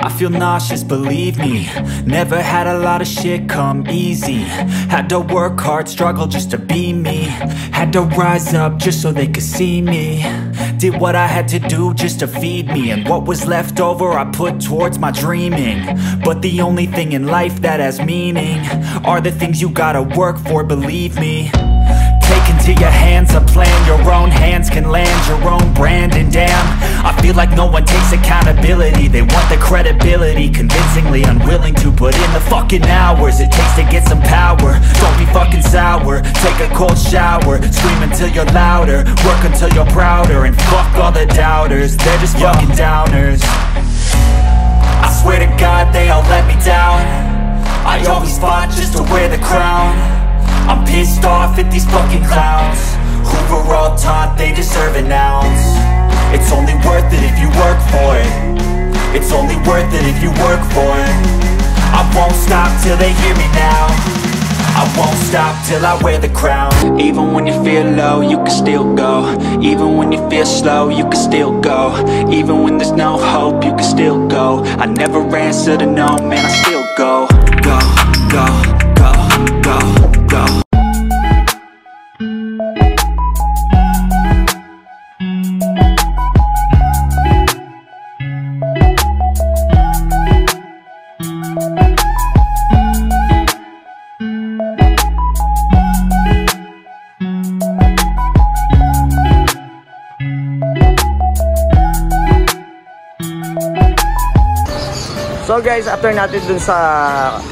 I feel nauseous, believe me. Never had a lot of shit come easy. Had to work hard, struggle just to be me. Had to rise up just so they could see me. Did what I had to do just to feed me. And what was left over I put towards my dreaming. But the only thing in life that has meaning are the things you gotta work for, believe me. Take into your hands a plan, your own hands can land your own brand. And damn, I feel like no one takes accountability. They want the credibility, convincingly unwilling to put in the fucking hours it takes to get some power. Don't be fucking sour, take a cold shower. Scream until you're louder, work until you're prouder. And fuck all the doubters, they're just fucking downers. I swear to God they all let me down. I always fought just to wear the crown. I'm pissed off at these fucking clowns who were all taught they deserve an ounce. It's only worth it if you work for it. It's only worth it if you work for it. I won't stop till they hear me now. I won't stop till I wear the crown. Even when you feel low, you can still go. Even when you feel slow, you can still go. Even when there's no hope, you can still go. I never answer to no, man, I still go. Go, go, go, go, go. So guys, after natin dun sa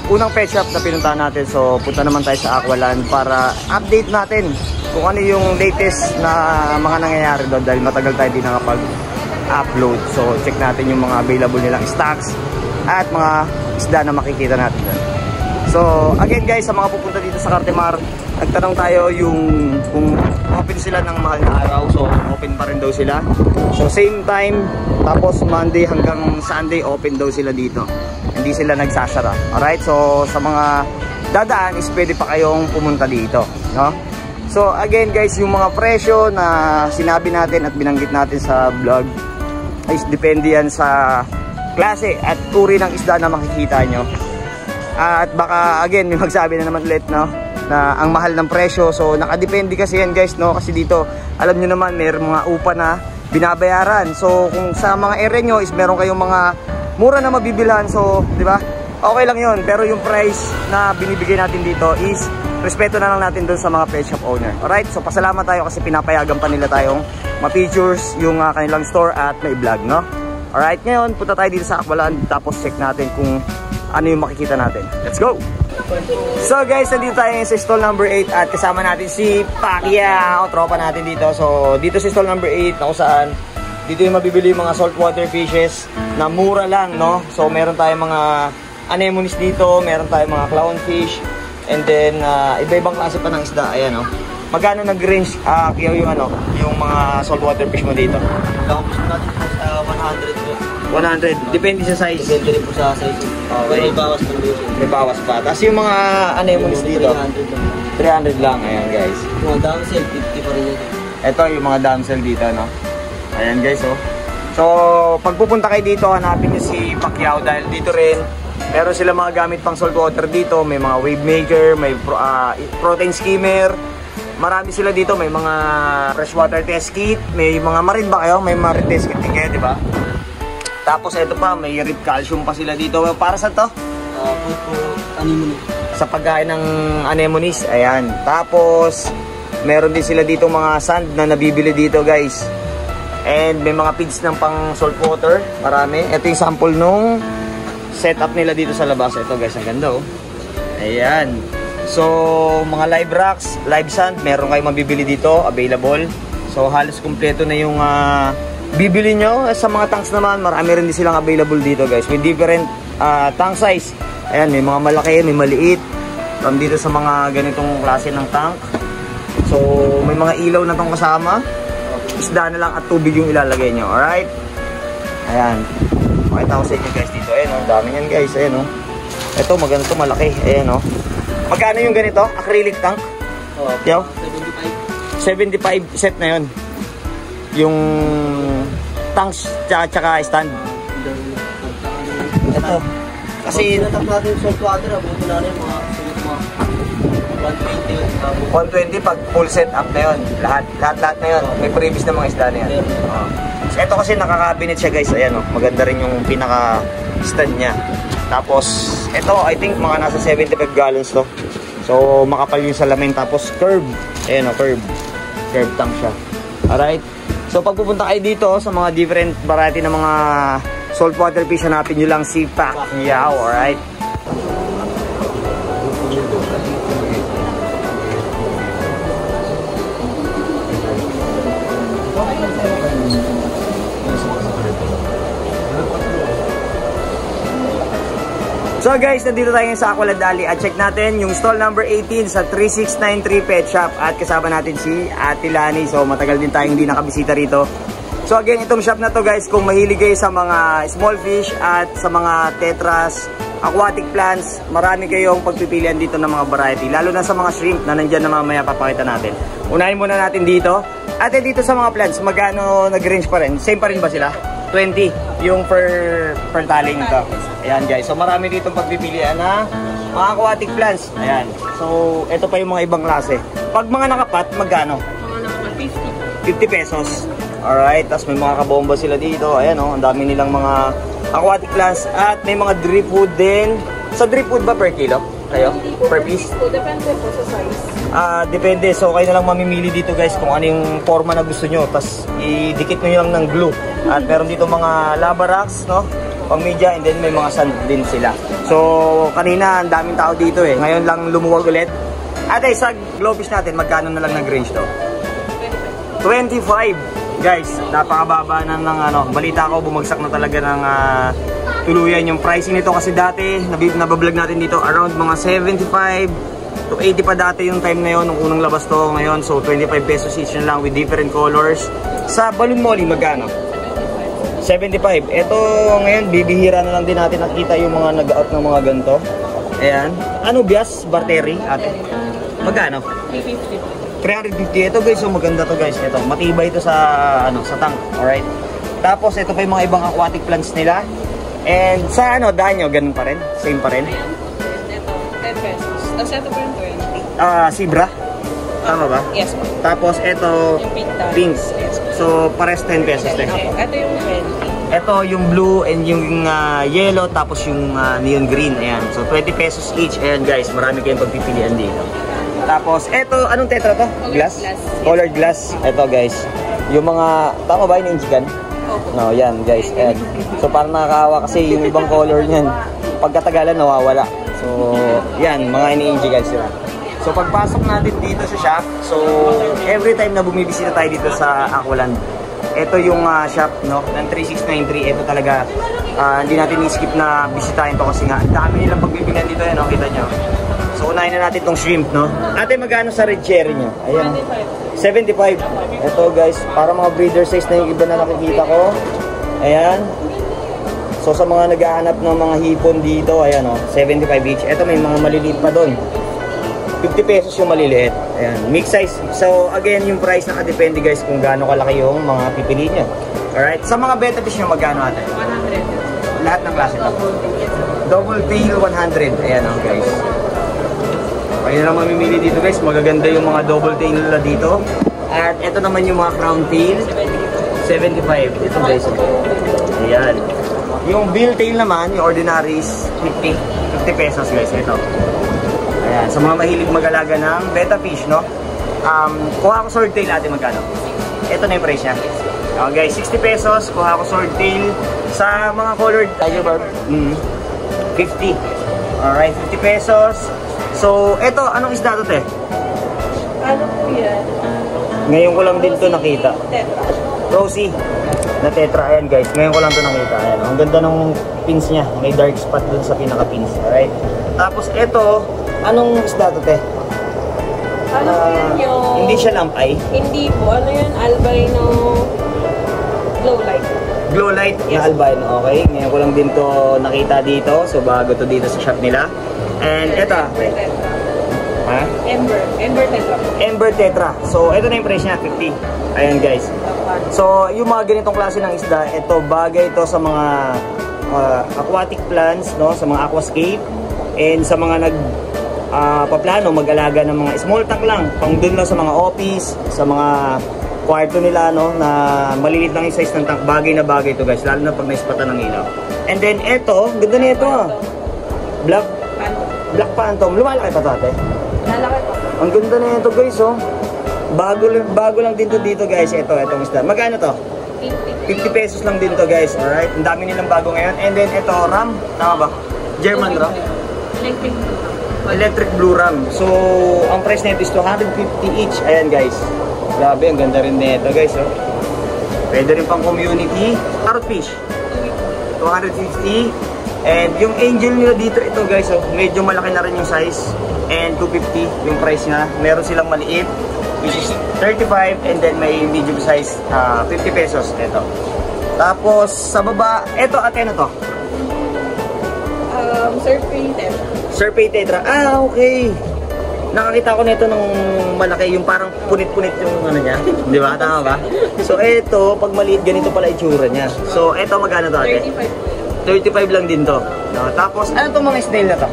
unang pet shop na pinuntahan natin, so punta naman tayo sa Aqualand para update natin kung ano yung latest na mga nangyayari doon dahil matagal tayo din nakapag-upload. So check natin yung mga available nilang stocks at mga isda na makikita natin doon. So again guys, sa mga pupunta dito sa Cartimar, nagtanong tayo yung kung open sila ng mahal na araw. So open pa rin daw sila. So same time, tapos Monday hanggang Sunday open daw sila dito. Hindi sila nagsasara. Alright, so sa mga dadaan is pwede pa kayong pumunta dito, no? So again guys, yung mga presyo na sinabi natin at binanggit natin sa vlog is depende yan sa klase at uri ng isda na makikita nyo. At baka again may magsabi na naman ulit, no, na ang mahal ng presyo. So nakadepende kasi yan guys, no, kasi dito alam nyo naman may mga upa na binabayaran. So kung sa mga area nyo is meron kayong mga mura na mabibilhan, so di ba, okay lang yun. Pero yung price na binibigay natin dito is respeto na lang natin dun sa mga pet shop owner. Alright, so pasalamat tayo kasi pinapayagan pa nila tayong ma-features yung kanilang store at may vlog, no. Alright, ngayon punta tayo dito sa Aqualand tapos check natin kung ano yung makikita natin. Let's go! So guys, nandito tayo sa stall number 8 at kasama natin si Pacquiao, tropa natin dito. So dito sa stall number 8 na kung saan dito yung mabibili yung mga saltwater fishes na mura lang, no? So meron tayong mga anemones dito, meron tayong mga clownfish, and then iba-ibang klase pa ng isda. Ayan, no? Magkano nag-range Kiao yung yung mga saltwater fish mo dito? Clownfish natin po sa 100 po. 100, depende sa size. Depende rin po sa size. Okay. May bawas pa rin. May bawas pa. Tapos yung mga anemones dito 300 lang. Ayan guys. Yung mga damsel 50 pa rin yun. Ito yung mga damsel dito, no. Ayan guys, oh. So pag pupunta kayo dito, hanapin nyo si Pacquiao dahil dito rin meron sila mga gamit pang saltwater dito. May mga wave maker, may protein skimmer. Marami sila dito. May mga freshwater test kit. May mga marin ba kayo? May marin test kit din kayo, di ba? Tapos ito pa, may rib calcium pa sila dito. Para sa to? Food po, anemone. Sa pagkain ng anemones. Ayan. Tapos, meron din sila dito mga sand na nabibili dito guys. And may mga feeds ng pang saltwater. Marami. Ito yung sample nung setup nila dito sa labas. Ito guys, ang ganda, oh. Ayan. So, mga live rocks, live sand, meron kayong mabibili dito. Available. So, halos kumpleto na yung bibili nyo. Sa mga tanks naman, marami rin din silang available dito guys. With different tank size. Ayan, may mga malaki, may maliit. From dito sa mga ganitong klase ng tank. So, may mga ilaw na tong kasama. Isda na lang at tubig yung ilalagay nyo. Alright? Ayan. Makita ko sa inyo guys dito. Ayan, oh, dami yan guys. Ayan, oh. Ito, maganda to, malaki. Ayan, oh. Magkano yung ganito? Acrylic tank? Yo? 75 set na yun. Yung tanks tsaka stand. Ito. Kasi Pag natin yung salt water, abutin na rin mga sulit mga 120. 120 pag full setup na yun. Lahat na yun. May previous na mga isda na yan. So, ito kasi nakakabinet siya guys. Ayan o. Maganda rin yung pinaka stand niya. Tapos, ito I think mga nasa 75 gallons to. So, makapal yung salamin. Tapos, curve. Ayan o, curve. Curve tank siya. Alright. So, pag pupunta kayo dito sa mga different variety ng mga saltwater fish, hanapin nyo lang si Pacquiao. Alright. So guys, nandito tayo sa Aqualad Alley at check natin yung stall number 18 sa 3693 Pet Shop at kasama natin si Ate Lani. So matagal din tayong hindi nakabisita rito. So again, itong shop na to guys, kung mahilig kayo sa mga small fish at sa mga tetras, aquatic plants, marami kayong pagpipilian dito ng mga variety. Lalo na sa mga shrimp na nandyan na mamaya papakita natin. Unahin muna natin dito. At dito sa mga plants, magkano nag-range pa rin? Same pa rin ba sila? 20 yung per tali nito. Ayan guys, so marami ditong pagpipilian na mga aquatic plants. Ayan, so ito pa yung mga ibang klase. Pag mga nakapat, magkano? Mga nakapat 50 pesos. Alright, tapos may mga kabomba sila dito. Ayan o, ang dami nilang mga aquatic plants. At may mga drip wood din. Sa drip wood ba per kilo? Kayo? Per piece? Depende po sa size. Depende. So kayo na lang mamimili dito guys kung ano yung forma na gusto nyo. Tapos idikit nyo lang ng glue. At meron dito mga lava rocks, no? Pang media, and then may mga sand din sila. So kanina ang daming tao dito eh. Ngayon lang lumuwag ulit. At sa glowfish natin, magkano na lang nag-range to? 25. Guys, napakababa na ng ano. Balita ko, bumagsak na talaga ng tuluyan yung pricing nito kasi dati, nabablog natin dito around mga 75 to 80 pa dati yung time na yun, nung unang labas to ngayon. So 25 pesos each na lang with different colors. Sa Balloon Molly, magkano? 75. Ito ngayon, bibihira na lang din natin nakita yung mga nag-out ng mga ganito. Ayan. Ano bias? Barteri? Ate? Magkano? 350. 350. Ito guys, so maganda to guys. Ito, matibay ito sa ano, sa tank. Alright. Tapos ito pa yung mga ibang aquatic plants nila. And sa ano, danyo, ganun pa rin? Same pa rin? Ito, 10 pesos. Tapos ito po yung 20. Zebra? Tama ba? Yes po. Tapos ito, Yung pink tag. pinks. So pares 10 pesos din. Ito yung 20. Ito yung blue and yung yellow, tapos yung neon green. Ayan. So 20 pesos each. Ayan guys, marami kayong pagpipilian dito. Tapos ito, anong tetra to? Glass? Colored glass. Ito guys. Yung mga, tama ba yung injikan? No, yan guys. Ayan. So parang nakakawa kasi yung ibang color niyan, pagkatagalan nawawala. So yan, mga ini-injikan sila. So pagpasok natin dito sa shop, so every time na bumibisita tayo dito sa Aqualand, ito yung shop, no, ng 3693. Ito talaga, hindi natin i-skip na bisitahin to kasi nga dami nilang pagbibigan dito, yan, no? Kita nyo. So unahin na natin tong shrimp, no. Ate, magkano sa red cherry nyo? Ayan, 75. Ito guys, para mga breeder size na yung iba na nakikita ko. Ayan. So sa mga naghahanap ng mga hipon dito, ayan o, 75 each. Ito may mga maliliit pa doon. 50 pesos yung maliliit. Ayan, mix size. So again, yung price nakadepende guys kung gaano kalaki yung mga pipiliin nyo. Alright, sa mga betta fish nyo, magkano ate? 100. Lahat ng klase to. Double tail 100. Ayan o guys. Kaya na lang mamimili dito guys, magaganda yung mga double tail nila dito. At ito naman yung mga crown tail, 75. Ito guys. Ayan. Yung bill tail naman, yung ordinary is 50 pesos guys. Ito. Ayan. Sa mga mahilig mag-alaga ng betta fish, no? Kuha ko sword tail, ate, magkano? Ito na yung price niya. Okay, 60 pesos. Kuha ko sword tail. Sa mga colored tiger barb, 50. Alright, 50 pesos. So, eto, anong isda to, te? Ano po yan? Ngayon ko lang din to nakita. Tetra. Rosie na tetra. Ayan guys, ngayon ko lang to nakita. Ayan, ang ganda ng pins niya. May dark spot dun sa pinaka-pins. Alright. Tapos eto, anong isda to, te? Ano po yan yung... Hindi siya lampay. Hindi po. Ano yun? Albino glow light. Glow light Yes. na albino. Okay, ngayon ko lang din to nakita dito. So, bago to dito sa shop nila. And eto. Ember tetra. Ha? Ember tetra. Ember tetra. So, ito na yung price niya, 50. Ayan guys. So, yung mga ganitong klase ng isda, ito bagay ito sa mga aquatic plants, no, sa mga aquascape, and sa mga paplano mag-alaga ng mga small tank lang, pang dun lang sa mga office, sa mga kwarto nila, no, na malilit lang yung size ng tank. Bagay na bagay ito guys, lalo na pag naispatan ng ilaw. And then eto, ganda na ito Black Phantom. Lumalaki pa ito ate? Lalaki po. Ang ganda na ito guys, oh. Bago lang din to dito guys. Itong isda. Magkano to? 50 pesos lang din to guys. Alright, ang dami nilang bago ngayon. And then ito, RAM, tama ba? German RAM? Electric blue RAM. So, ang price na ito is 250 each. Ayan guys. Grabe, ang ganda rin nito guys, oh. Pwede rin pang community. Parrotfish, 250. And yung angel nila dito, ito guys, oh, medyo malaki na rin yung size. And 250 yung price niya. Meron silang maliit, which is 35. And then may medium size, 50 pesos. Ito. Tapos, sa baba, ito, ate na to? Surfey Tetra. Ah, okay. Nakakita ko nito nung malaki, yung parang punit-punit yung ano niya. Di ba? Tama ba? So, ito, pag maliit, ganito pala itsura niya. So, ito, magkano to ate? 35 lang din to. No? Tapos, ano itong mga snail na to?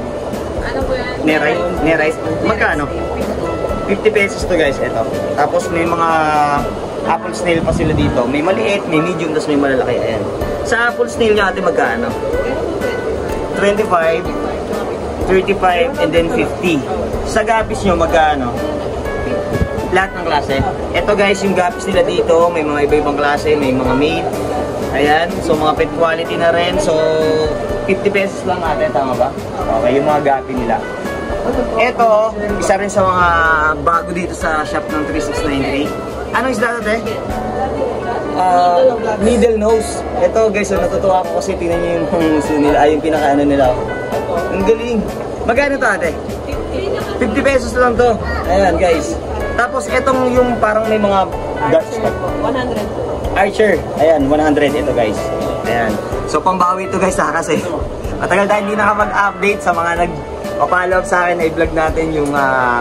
Ano po yan? Nearize. Magkano? 50 pesos to guys, ito. Tapos, may mga apple snail pa sila dito. May maliit, may medium, tapos may malalaki. Ayan. Sa apple snail niya ate, magkano? 25. 35 and then 50. Sa gapis nyo, magkano? Lahat ng klase. Ito guys, yung gapis nila dito, may mga iba-ibang klase, may mga made. Ayan, so mga pet quality na rin. So, 50 pesos lang ate, tama ba? Okay, yung mga gapi nila. Ito, isa rin sa mga bago dito sa shop ng 3693. Anong isda ate? Needle nose. Ito guys, so natutuwa ako kasi tingnan nyo yung muso nila, ay yung pinakaano nila. Ang galing. Magkano to ate? 50 pesos lang to. Ayan guys. Tapos itong yung parang may mga darts. 100. Archer. Ayan, 100 ito guys. Ayan. So pambawi ito guys ha, kasi matagal tayo hindi nakapag-update sa mga nag-follow up sa akin. I-vlog natin yung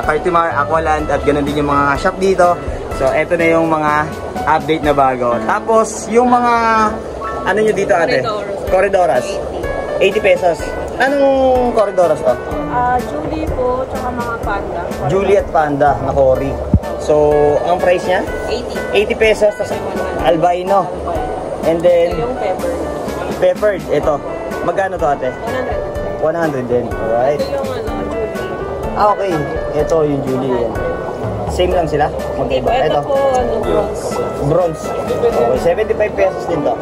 Cartimar, Aqualand at ganoon din yung mga shop dito. So ito na yung mga update na bago. Tapos yung mga ano nyo dito ate? Corridoras. 80 pesos. Anong corridoras to? Julie po, tsaka mga panda. Julie at panda na Cory. So, ang price niya? 80 pesos. Albino. And then, yung pepper. Peppered. Ito. Magkano to ate? 100 din. Alright. Ito yung Julie. Okay. Ito yung Julie. Same lang sila? Magkaiba. Ito po, bronze. Bronze. Okay. 75 pesos din to.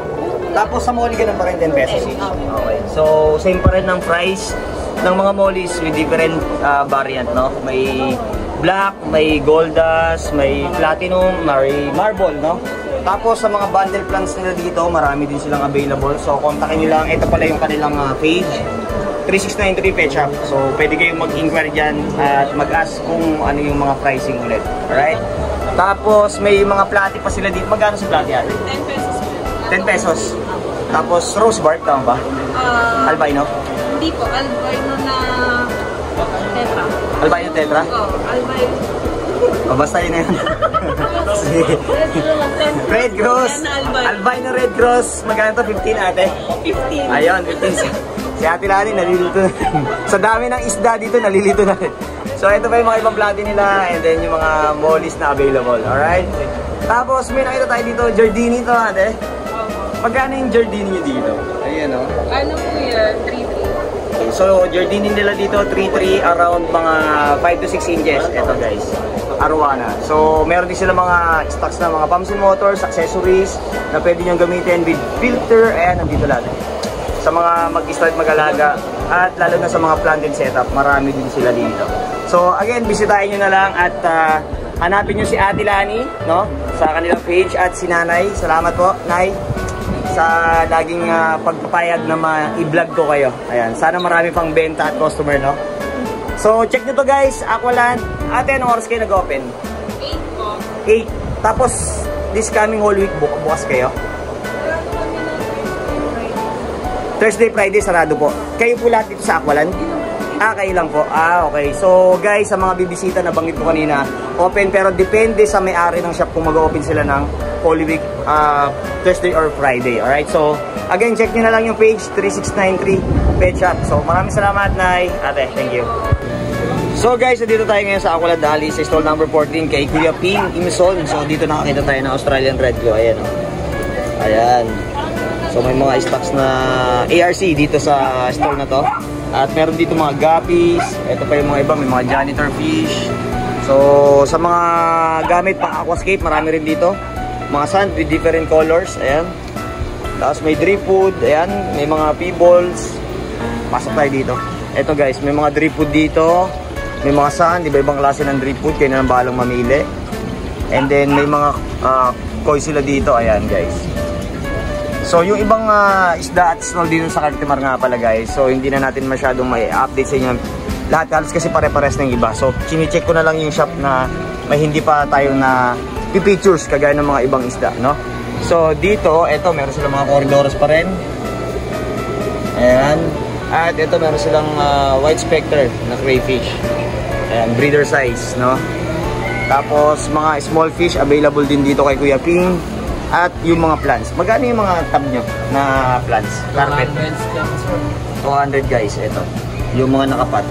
Tapos sa molly ganun pa rin 10 pesos each. Okay. So, same pa rin ng price ng mga mollies with different variant, no? May black, may gold dust, may platinum, may marble, no? Tapos sa mga bundle plants nila dito, marami din silang available. So, kontakin nyo lang. Ito pala yung kanilang page. 3693 Pet Shop. So, pwede kayong mag-inquire dyan at mag-ask kung ano yung mga pricing ulit. Alright? Tapos, may mga platy pa sila dito. Magkano sa platy ate? 10 pesos. 10 pesos. Tapos, rose bark, tama ba? Albino? Hindi po, albino na tetra. Albino tetra? Oo, albino. O, basta yun na yun. Red Cross. Albino Red Cross. Magkano to? 15 ate? 15. Ayun, 15. Si Ate Lani, nalilito na. Sa dami ng isda dito, nalilito na rin. So, ito pa yung mga ibang platy nila and then yung mga mollies na available. Alright? Tapos, may nakita tayo dito, Giardini to ate. Magkano yung Giardini nyo dito? Ayan o. Ano po yan? 3-3. So, Giardini nila dito, 3-3, around mga 5 to 6 inches. Ito guys, arowana. So, meron din sila mga stocks na mga pumps and motors, accessories na pwede nyo gamitin with filter. Ayan, nandito lahat. Sa mga mag-start mag-alaga at lalo na sa mga planted setup, marami din sila dito. So, again, bisitahin nyo na lang at hanapin nyo si Ate Lani, no? Sa kanilang page at si Nanay. Salamat po, Nay, sa laging pagpapayag na i-vlog ko kayo. Ayan, sana marami pang benta at customer, no? So, check nyo to guys, Aqualand. Ate, anong oras kayo nag-open? 8 po. 8. Tapos, this coming whole week, bukas kayo? Thursday, Friday, sarado po. Kayo po lahat dito sa Aqualand? Kayo lang po. Okay. So guys, sa mga bibisita na banggit ko kanina, open pero depende sa may-ari ng shop kung mag-open sila ng Holy Week Thursday or Friday. Alright, so again, check nyo na lang yung page 3693 Pet Shop. So maraming salamat, Nay. Ate, thank you. So guys, dito tayo ngayon sa Aqualad Dali sa stall number 14 kay Kuya Ping Imson. So dito nakakita tayo ng Australian Red Claw. Ayan, oh. Ayan. So may mga stocks na ARC dito sa stall na to. At meron dito mga guppies. Ito pa yung mga iba, may mga janitor fish. So sa mga gamit pang aquascape, marami rin dito. Mga sand with different colors. Ayan. Tapos may drip food. Ayan. May mga pebbles. Pasok tayo dito. Ito guys, may mga drip food dito. May mga sand, iba-ibang klase ng drip food. Kayo na ng bahalang mamili. And then may mga koi sila dito. Ayan guys. So yung ibang isda at small dito sa Cartimar nga pala guys. So hindi na natin masyadong may update sa inyo. Lahat halos kasi pare-pares ng iba. So chine-check ko na lang yung shop na may hindi pa tayo na pictures kagaya ng mga ibang isda, no? So dito, eto meron silang mga corridors pa rin. Ayan. At ito meron silang white specter na crayfish. Ayan, breeder size, no? Tapos mga small fish available din dito kay Kuya Ping. At yung mga plants. Magkano yung mga tab nyo na plants? Carpet? 200 guys, ito. Yung mga nakapat.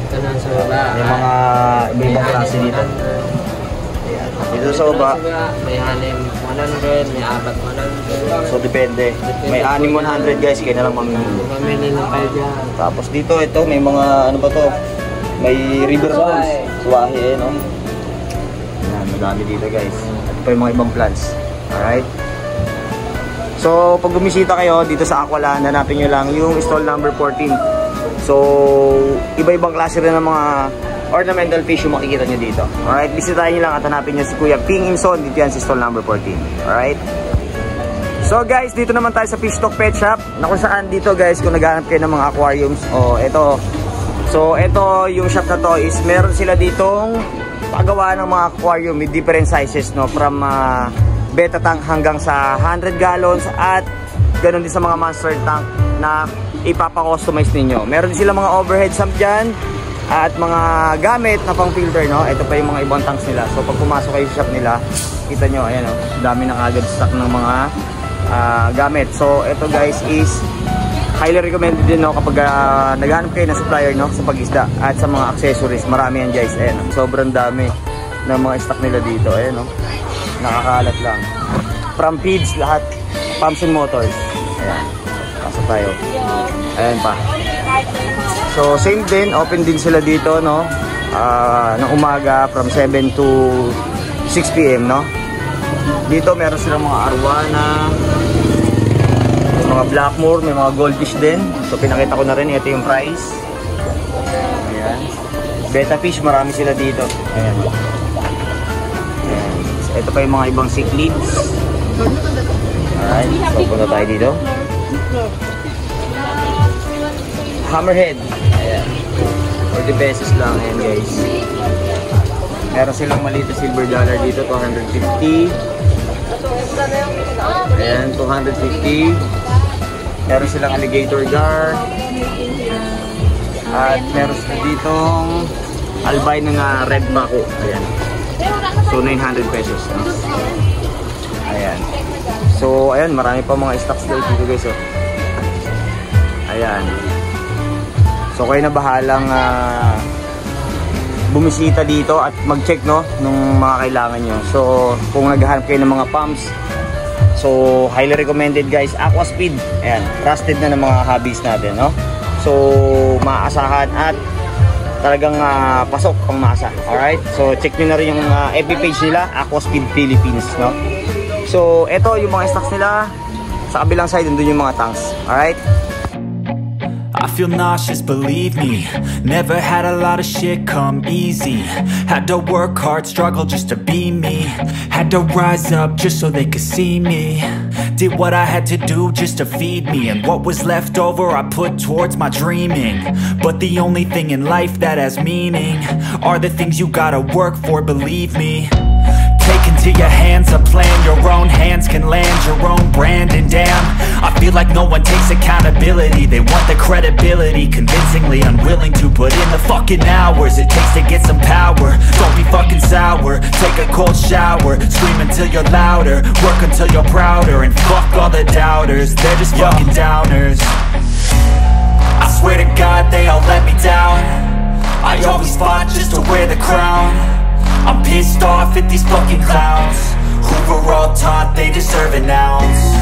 Ito na sa baba. May mga ibang klase dito. Ayan. Dito sa baba. May halim 100, may apat 100. So depende. May anim 100 guys, kaya na lang mamili. Mamili na kayo dyan. Tapos dito, ito may mga ano ba to? May river bones. Suwahe, no? Ayan, madami dito guys. At pa yung mga ibang plants. Alright. So pag bumisita kayo dito sa Aqualand, hanapin nyo lang yung stall number 14. So iba-ibang klase rin ng mga ornamental fish yung makikita nyo dito. Alright, bisitahin nyo lang at hanapin nyo si Kuya Ping Imson. Dito yan si stall number 14. Alright. So guys, dito naman tayo sa Fish Talk Pet Shop. Na kung saan dito guys, kung naghahanap kayo ng mga aquariums. Ito. So ito yung shop na to is meron sila ditong pagawa ng mga aquarium with different sizes, no, from beta tank hanggang sa 100 gallons at ganoon din sa mga monster tank na ipapa-customize ninyo. Meron din sila mga overhead sump dyan at mga gamit na pang filter, no. Ito pa yung mga ibang tanks nila. So pag pumasok kayo sa shop nila, kita nyo, ayan, no, dami na agad stock ng mga gamit. So ito guys is highly recommended din, no, kapag naghanap kayo ng supplier, no, sa pag-isda at sa mga accessories. Marami yan guys. Ayan, no? Sobrang dami ng mga stock nila dito. Ayan, no? Nakakalat lang. From feeds, lahat. Pumps and motors. Ayan. Pasok tayo. Ayan pa. So same din. Open din sila dito, no, ng umaga from 7 to 6 PM, no. Dito meron silang mga arwana, mga blackmore, may mga goldfish din. So pinakita ko na rin, ito yung price. Ayan. Beta fish, marami sila dito. Ayan. Ayan. So, ito pa yung mga ibang cichlids. Alright, so punta tayo dito. Hammerhead. Ayan. 40 pesos lang. Ayan guys. Meron silang maliit na silver dollar dito, 250. Ayan, 250. Meron silang alligator gar. At meron sila ditong albino na red baco. Ayan. So 900 pesos, no? Ayan. So ayan, marami pa mga stocks dito guys, oh. Ayan. So kayo na bahalang bumisita dito at mag-check, no, nung mga kailangan nyo. So kung naghahanap kayo ng mga pumps, so highly recommended guys, Aquaspeed. Ayan, trusted na ng mga hobbies natin, no. So maasahan at talagang pasok pang masa. Alright, so check nyo na rin yung FB page nila, Aquaspeed Philippines, no. So eto yung mga stocks nila. Sa kabilang side, doon yung mga tanks. Alright. I feel nauseous, believe me. Never had a lot of shit come easy. Had to work hard, struggle just to be me. Had to rise up just so they could see me. Did what I had to do just to feed me. And what was left over I put towards my dreaming. But the only thing in life that has meaning are the things you gotta work for, believe me. Take into your hands a plan. Your own hands can land your own brand. And damn, I feel feel like no one takes accountability. They want the credibility, convincingly unwilling to put in the fucking hours it takes to get some power. Don't be fucking sour, take a cold shower, scream until you're louder, work until you're prouder, and fuck all the doubters, they're just fucking downers. I swear to God they all let me down. I always fought just to wear the crown. I'm pissed off at these fucking clowns who were all taught they deserve an ounce.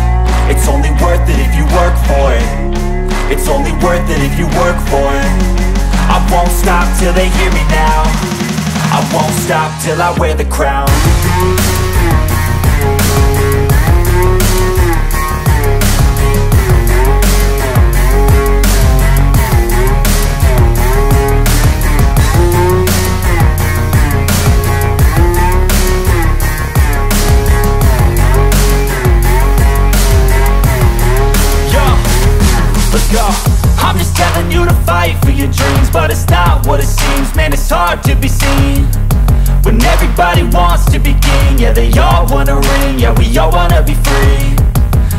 It's only worth it if you work for it. It's only worth it if you work for it. I won't stop till they hear me now. I won't stop till I wear the crown. I'm just telling you to fight for your dreams, but it's not what it seems. Man, it's hard to be seen when everybody wants to be king. Yeah, they all wanna ring, yeah, we all wanna be free.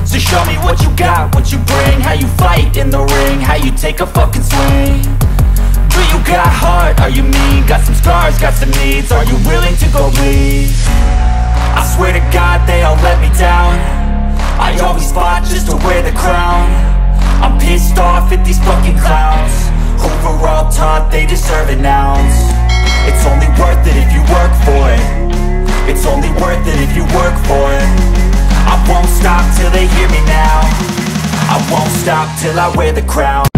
So show me what you got, what you bring, how you fight in the ring, how you take a fucking swing. Do you got heart, are you mean? Got some scars, got some needs, are you willing to go bleed? I swear to God they all let me down. I always fought just to wear the crown. I'm pissed off at these fucking clowns who were all taught they deserve an ounce. It's only worth it if you work for it. It's only worth it if you work for it. I won't stop till they hear me now. I won't stop till I wear the crown.